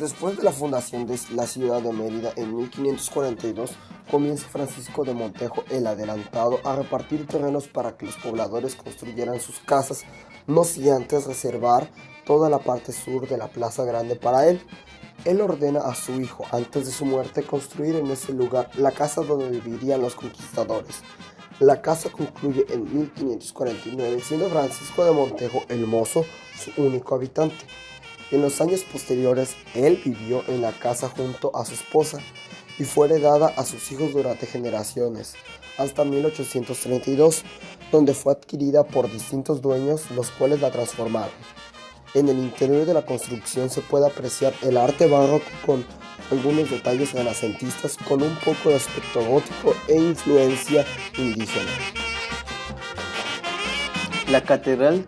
Después de la fundación de la ciudad de Mérida en 1542, comienza Francisco de Montejo el Adelantado a repartir terrenos para que los pobladores construyeran sus casas, no sin antes reservar toda la parte sur de la Plaza Grande para él. Él ordena a su hijo, antes de su muerte, construir en ese lugar la casa donde vivirían los conquistadores. La casa concluye en 1549, siendo Francisco de Montejo el Mozo su único habitante. En los años posteriores, él vivió en la casa junto a su esposa y fue heredada a sus hijos durante generaciones, hasta 1832, donde fue adquirida por distintos dueños, los cuales la transformaron. En el interior de la construcción se puede apreciar el arte barroco con algunos detalles renacentistas, con un poco de aspecto gótico e influencia indígena. La Catedral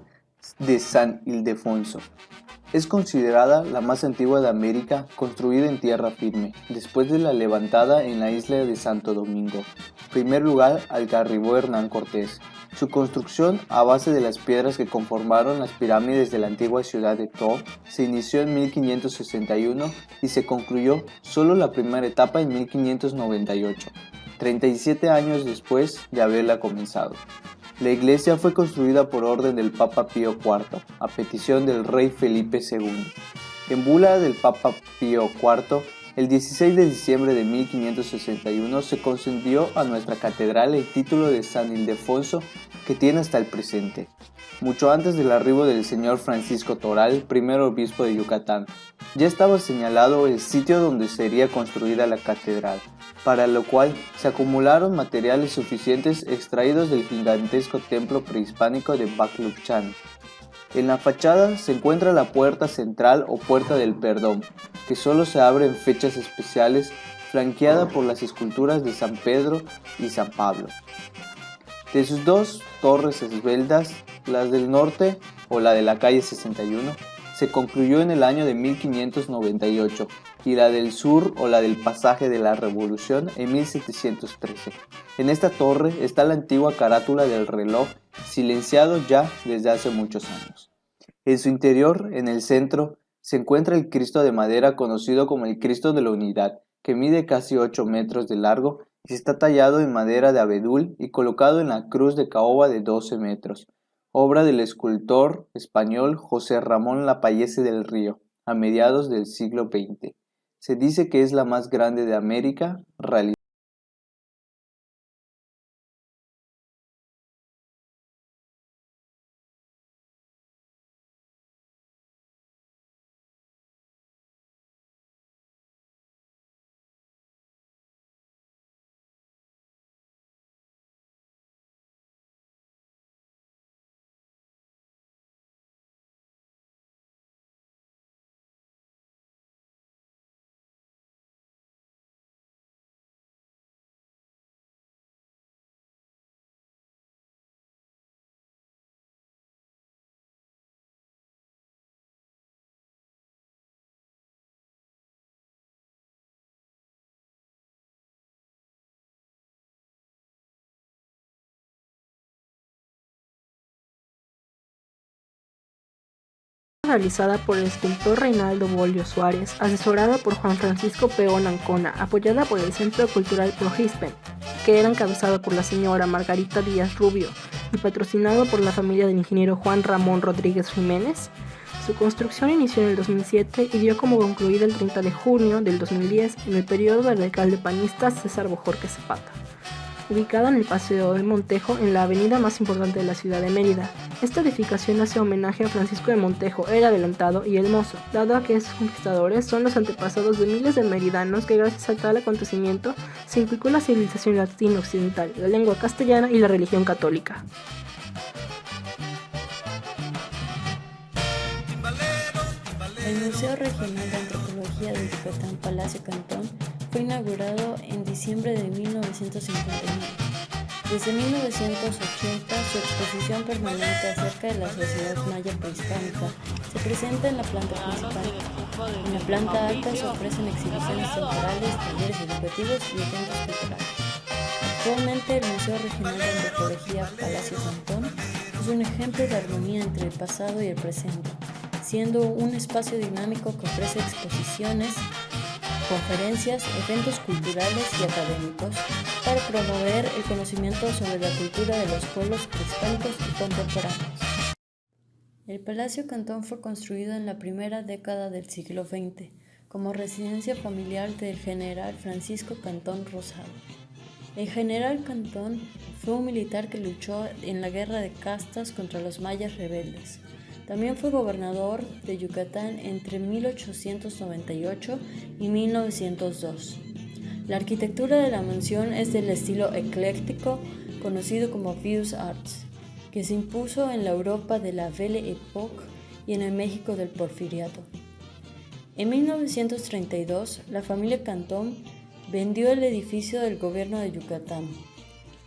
de San Ildefonso es considerada la más antigua de América, construida en tierra firme, después de la levantada en la isla de Santo Domingo, primer lugar al que arribó Hernán Cortés. Su construcción, a base de las piedras que conformaron las pirámides de la antigua ciudad de Too, se inició en 1561 y se concluyó solo la primera etapa en 1598, 37 años después de haberla comenzado. La iglesia fue construida por orden del Papa Pío IV, a petición del rey Felipe II. En bula del Papa Pío IV, el 16 de diciembre de 1561 se concedió a nuestra catedral el título de San Ildefonso que tiene hasta el presente, mucho antes del arribo del señor Francisco Toral, primer obispo de Yucatán. Ya estaba señalado el sitio donde sería construida la catedral, para lo cual se acumularon materiales suficientes extraídos del gigantesco templo prehispánico de Bacluchán. En la fachada se encuentra la puerta central o puerta del perdón, que solo se abre en fechas especiales, flanqueada por las esculturas de San Pedro y San Pablo. De sus dos torres esbeltas, las del norte o la de la calle 61, se concluyó en el año de 1598 y la del sur o la del pasaje de la Revolución en 1713. En esta torre está la antigua carátula del reloj, silenciado ya desde hace muchos años. En su interior, en el centro, se encuentra el Cristo de madera conocido como el Cristo de la Unidad, que mide casi 8 metros de largo y está tallado en madera de abedul y colocado en la cruz de caoba de 12 metros, obra del escultor español José Ramón Lapallese del Río, a mediados del siglo XX. Se dice que es la más grande de América, realizada. Realizada por el escultor Reinaldo Bolio Suárez, asesorada por Juan Francisco Peón Ancona, apoyada por el Centro Cultural Prohispen, que era encabezado por la señora Margarita Díaz Rubio y patrocinado por la familia del ingeniero Juan Ramón Rodríguez Jiménez. Su construcción inició en el 2007 y dio como concluida el 30 de junio del 2010 en el periodo del alcalde panista César Bojorquez Zapata. Ubicada en el Paseo de Montejo, en la avenida más importante de la ciudad de Mérida. Esta edificación hace homenaje a Francisco de Montejo, el Adelantado y el Mozo, dado a que esos conquistadores son los antepasados de miles de meridanos que gracias a tal acontecimiento se inculcó la civilización latino-occidental, la lengua castellana y la religión católica. El Museo Regional de Antropología de Yucatán Palacio Cantón fue inaugurado en diciembre de 1959. Desde 1980, su exposición permanente acerca de la sociedad maya prehispánica se presenta en la planta principal. En la planta alta se ofrecen exhibiciones temporales, talleres educativos y eventos culturales. Actualmente, el Museo Regional de Antropología Palacio Cantón es un ejemplo de armonía entre el pasado y el presente. siendo un espacio dinámico que ofrece exposiciones, conferencias, eventos culturales y académicos para promover el conocimiento sobre la cultura de los pueblos prehispánicos y contemporáneos. El Palacio Cantón fue construido en la primera década del siglo XX como residencia familiar del general Francisco Cantón Rosado. El general Cantón fue un militar que luchó en la guerra de castas contra los mayas rebeldes. También fue gobernador de Yucatán entre 1898 y 1902. La arquitectura de la mansión es del estilo ecléctico conocido como Vieux Arts, que se impuso en la Europa de la Belle Époque y en el México del Porfiriato. En 1932, la familia Cantón vendió el edificio del gobierno de Yucatán.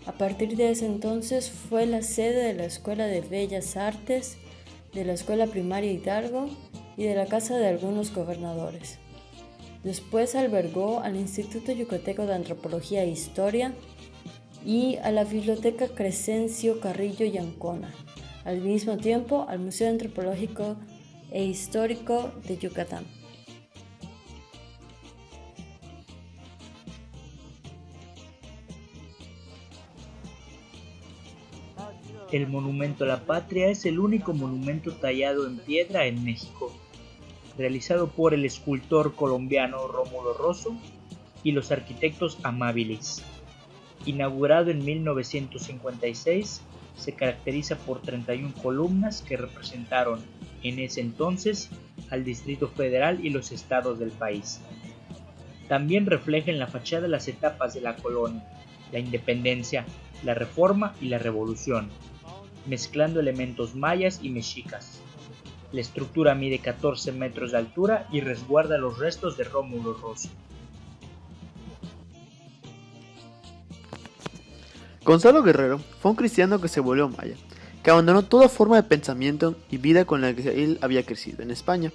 A partir de ese entonces fue la sede de la Escuela de Bellas Artes, de la Escuela Primaria Hidalgo y de la Casa de algunos gobernadores. Después albergó al Instituto Yucateco de Antropología e Historia y a la Biblioteca Crescencio Carrillo y Ancona, al mismo tiempo al Museo Antropológico e Histórico de Yucatán. El Monumento a la Patria es el único monumento tallado en piedra en México, realizado por el escultor colombiano Rómulo Rosso y los arquitectos Amabilis. Inaugurado en 1956, se caracteriza por 31 columnas que representaron en ese entonces al Distrito Federal y los estados del país. También refleja en la fachada las etapas de la colonia, la independencia, la reforma y la revolución, mezclando elementos mayas y mexicas. La estructura mide 14 metros de altura y resguarda los restos de Rómulo Rosso. Gonzalo Guerrero fue un cristiano que se volvió maya, que abandonó toda forma de pensamiento y vida con la que él había crecido en España.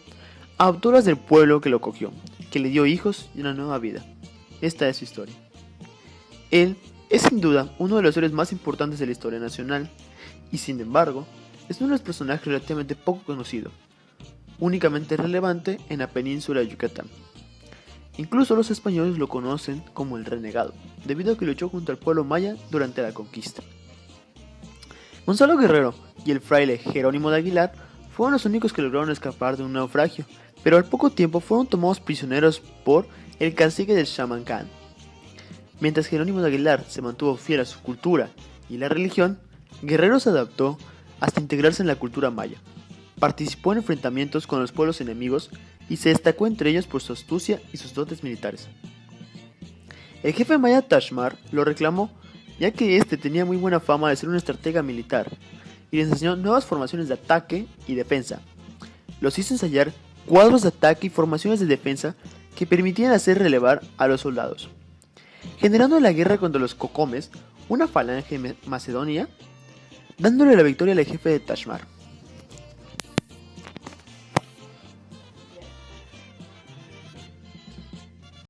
Adoptó las del pueblo que lo cogió, que le dio hijos y una nueva vida. Esta es su historia. Él es sin duda uno de los héroes más importantes de la historia nacional, y sin embargo, es uno de los personajes relativamente poco conocido, únicamente relevante en la península de Yucatán. Incluso los españoles lo conocen como el renegado, debido a que luchó junto al pueblo maya durante la conquista. Gonzalo Guerrero y el fraile Jerónimo de Aguilar fueron los únicos que lograron escapar de un naufragio, pero al poco tiempo fueron tomados prisioneros por el cacique del Chamancán. Mientras Jerónimo de Aguilar se mantuvo fiel a su cultura y la religión, Guerrero se adaptó hasta integrarse en la cultura maya. Participó en enfrentamientos con los pueblos enemigos y se destacó entre ellos por su astucia y sus dotes militares. El jefe maya Tashmar lo reclamó, ya que este tenía muy buena fama de ser un estratega militar, y les enseñó nuevas formaciones de ataque y defensa. Los hizo ensayar cuadros de ataque y formaciones de defensa que permitían hacer relevar a los soldados, generando la guerra contra los cocomes una falange macedonia, dándole la victoria al jefe de Tashmar.